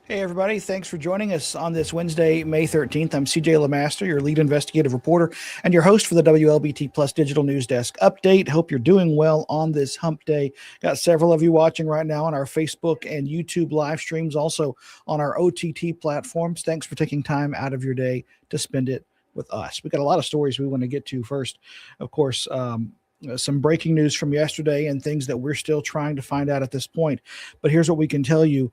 Hey, everybody. Thanks for joining us on this Wednesday, May 13th. I'm CJ LeMaster, your lead investigative reporter and your host for the WLBT Plus Digital News Desk update. Hope you're doing well on this hump day. Got several of you watching right now on our Facebook and YouTube live streams, also on our OTT platforms. Thanks for taking time out of your day to spend it with us. We got a lot of stories we want to get to first. Of course, some breaking news from yesterday and things that we're still trying to find out at this point. But here's what we can tell you.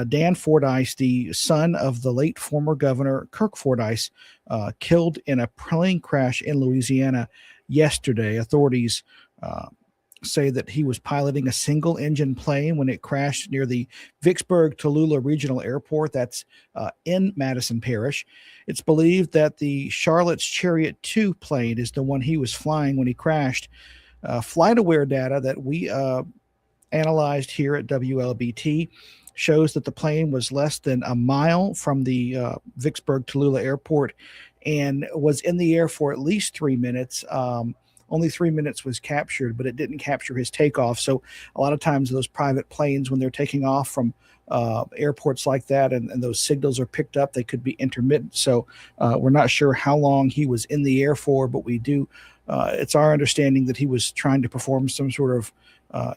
Dan Fordyce, the son of the late former governor Kirk Fordyce, killed in a plane crash in Louisiana yesterday. Authorities say that he was piloting a single-engine plane when it crashed near the Vicksburg-Tallulah Regional Airport. That's in Madison Parish. It's believed that the Charlotte's Chariot 2 plane is the one he was flying when he crashed. Flight-aware data that we analyzed here at WLBT shows that the plane was less than a mile from the Vicksburg-Tallulah Airport and was in the air for at least 3 minutes. Only 3 minutes was captured, but it didn't capture his takeoff. So a lot of times those private planes, when they're taking off from airports like that and those signals are picked up, they could be intermittent. So we're not sure how long he was in the air for, but we do. It's our understanding that he was trying to perform some sort of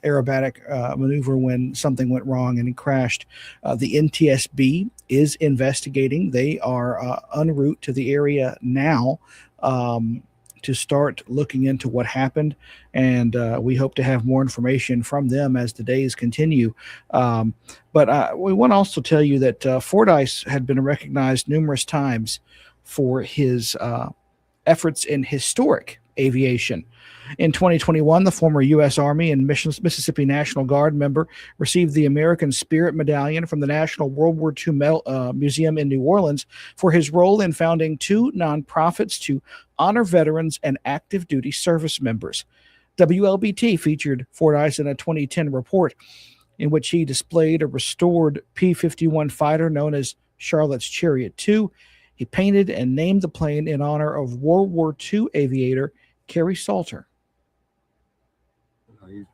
aerobatic maneuver when something went wrong and he crashed. The NTSB is investigating. They are en route to the area now to start looking into what happened. And we hope to have more information from them as the days continue. But we want to also tell you that Fordyce had been recognized numerous times for his efforts in historic aviation. In 2021, the former U.S. Army and Mississippi National Guard member received the American Spirit Medallion from the National World War II Museum in New Orleans for his role in founding 2 nonprofits to honor veterans and active duty service members. WLBT featured Fordyce in a 2010 report in which he displayed a restored P-51 fighter known as Charlotte's Chariot 2. He painted and named the plane in honor of World War II aviator Kerry Salter. He's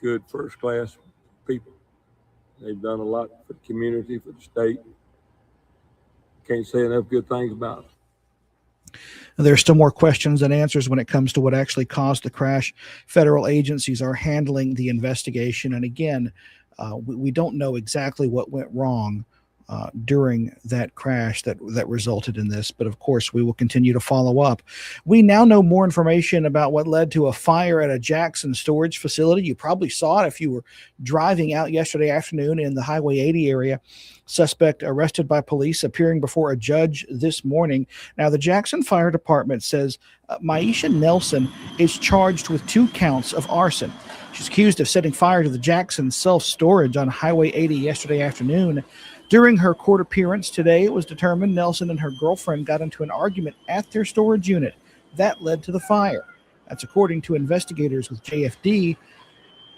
good first-class people. They've done a lot for the community, for the state. Can't say enough good things about them. There's still more questions than answers when it comes to what actually caused the crash. Federal agencies are handling the investigation. And again, we don't know exactly what went wrong during that crash that resulted in this. But of course, we will continue to follow up. We now know more information about what led to a fire at a Jackson storage facility. You probably saw it if you were driving out yesterday afternoon in the Highway 80 area. Suspect arrested by police, appearing before a judge this morning. Now, the Jackson Fire Department says Maisha Nelson is charged with 2 counts of arson. She's accused of setting fire to the Jackson self-storage on Highway 80 yesterday afternoon. During her court appearance today, it was determined Nelson and her girlfriend got into an argument at their storage unit. That led to the fire. That's according to investigators with JFD.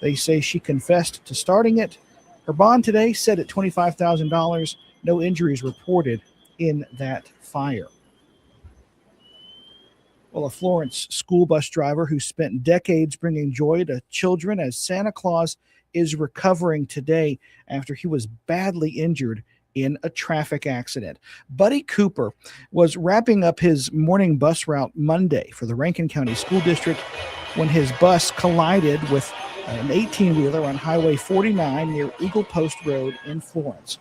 They say she confessed to starting it. Her bond today set at $25,000. No injuries reported in that fire. Well, a Florence school bus driver who spent decades bringing joy to children as Santa Claus is recovering today after he was badly injured in a traffic accident. Buddy Cooper was wrapping up his morning bus route Monday for the Rankin County School District when his bus collided with an 18-wheeler on Highway 49 near Eagle Post Road in Florence.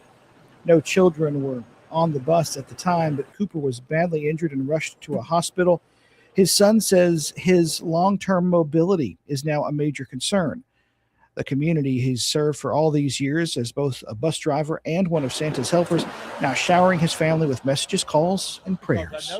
No children were on the bus at the time, but Cooper was badly injured and rushed to a hospital. His son says his long-term mobility is now a major concern. The community he's served for all these years as both a bus driver and one of Santa's helpers, now showering his family with messages, calls, and prayers.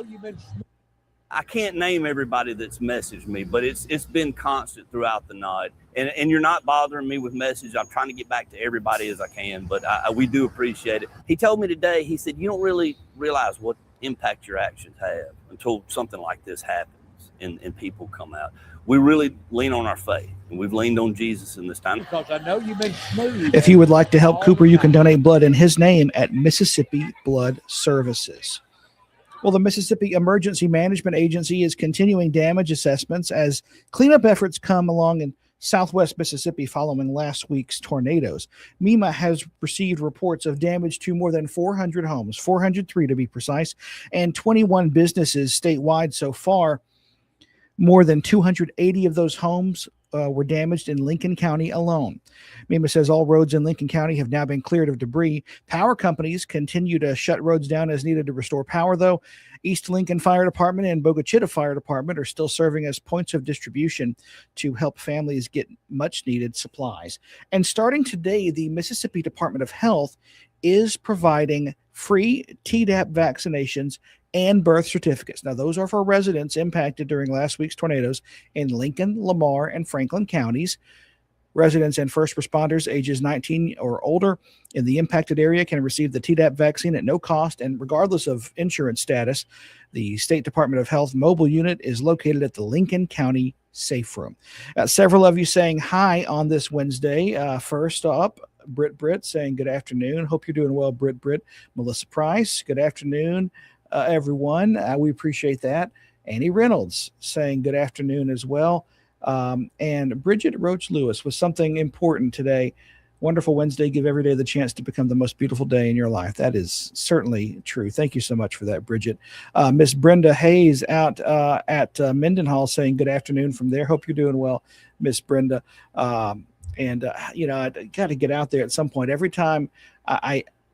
I can't name everybody that's messaged me, but it's been constant throughout the night. And you're not bothering me with messages. I'm trying to get back to everybody as I can, but we do appreciate it. He told me today, he said, you don't really realize what impact your actions have until something like this happens and people come out. We really lean on our faith, and we've leaned on Jesus in this time. Because I know you've been smooth. If you would like to help Cooper, you can donate blood in his name at Mississippi Blood Services. Well, the Mississippi Emergency Management Agency is continuing damage assessments as cleanup efforts come along in southwest Mississippi following last week's tornadoes. MEMA has received reports of damage to more than 400 homes, 403 to be precise, and 21 businesses statewide so far. More than 280 of those homes were damaged in Lincoln County alone. MEMA says all roads in Lincoln County have now been cleared of debris. Power companies continue to shut roads down as needed to restore power, though. East Lincoln Fire Department and Bogachita Fire Department are still serving as points of distribution to help families get much-needed supplies. And starting today, the Mississippi Department of Health is providing free Tdap vaccinations and birth certificates. Now, those are for residents impacted during last week's tornadoes in Lincoln, Lamar, and Franklin counties. Residents and first responders ages 19 or older in the impacted area can receive the Tdap vaccine at no cost and regardless of insurance status. The State Department of Health mobile unit is located at the Lincoln County Safe Room. Several of you saying hi on this Wednesday. First up, Britt saying good afternoon. Hope you're doing well, Britt. Melissa Price, good afternoon, everyone. We appreciate that. Annie Reynolds saying good afternoon as well. And Bridget Roach Lewis was something important today. Wonderful Wednesday. Give every day the chance to become the most beautiful day in your life. That is certainly true. Thank you so much for that, Bridget. Miss Brenda Hayes out at Mendenhall saying good afternoon from there. Hope you're doing well, Miss Brenda. I got to get out there at some point. Every time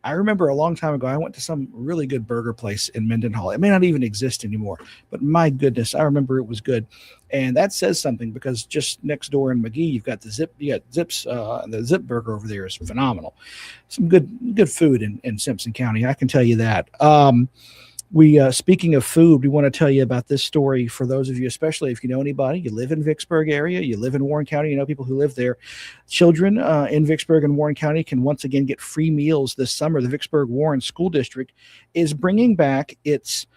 I remember a long time ago, I went to some really good burger place in Mendenhall. It may not even exist anymore, but my goodness, I remember it was good. And that says something because just next door in McGee, you got Zips, and the Zip Burger over there is phenomenal. Some good food in Simpson County, I can tell you that. Speaking of food, we want to tell you about this story for those of you, especially if you know anybody, you live in Vicksburg area, you live in Warren County, you know people who live there. Children in Vicksburg and Warren County can once again get free meals this summer. The Vicksburg Warren School District is bringing back its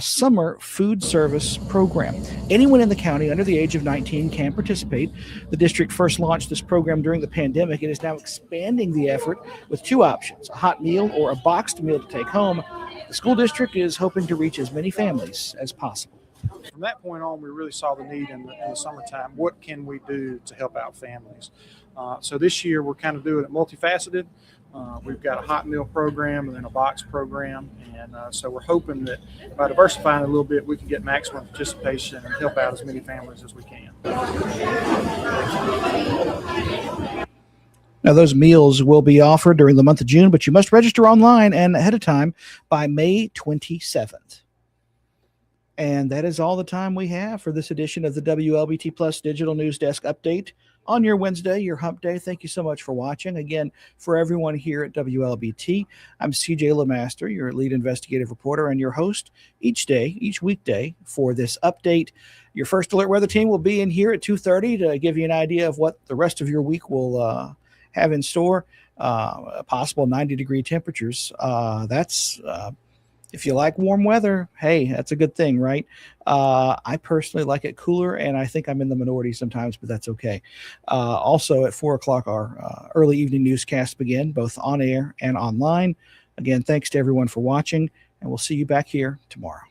summer food service program. Anyone in the county under the age of 19 can participate. The district first launched this program during the pandemic and is now expanding the effort with two options, a hot meal or a boxed meal to take home. The school district is hoping to reach as many families as possible. From that point on, we really saw the need in the summertime. What can we do to help out families? So this year, we're kind of doing it multifaceted. We've got a hot meal program and then a box program. And so we're hoping that by diversifying a little bit, we can get maximum participation and help out as many families as we can. Now, those meals will be offered during the month of June, but you must register online and ahead of time by May 27th. And that is all the time we have for this edition of the WLBT Plus Digital News Desk Update on your Wednesday, your hump day. Thank you so much for watching. Again, for everyone here at WLBT, I'm CJ LeMaster, your lead investigative reporter and your host each weekday for this update. Your first alert weather team will be in here at 2:30 to give you an idea of what the rest of your week will have in store. Possible 90-degree temperatures. That's If you like warm weather, hey, that's a good thing, right? I personally like it cooler, and I think I'm in the minority sometimes, but that's okay. Also, at 4 o'clock, our early evening newscasts begin, both on air and online. Again, thanks to everyone for watching, and we'll see you back here tomorrow.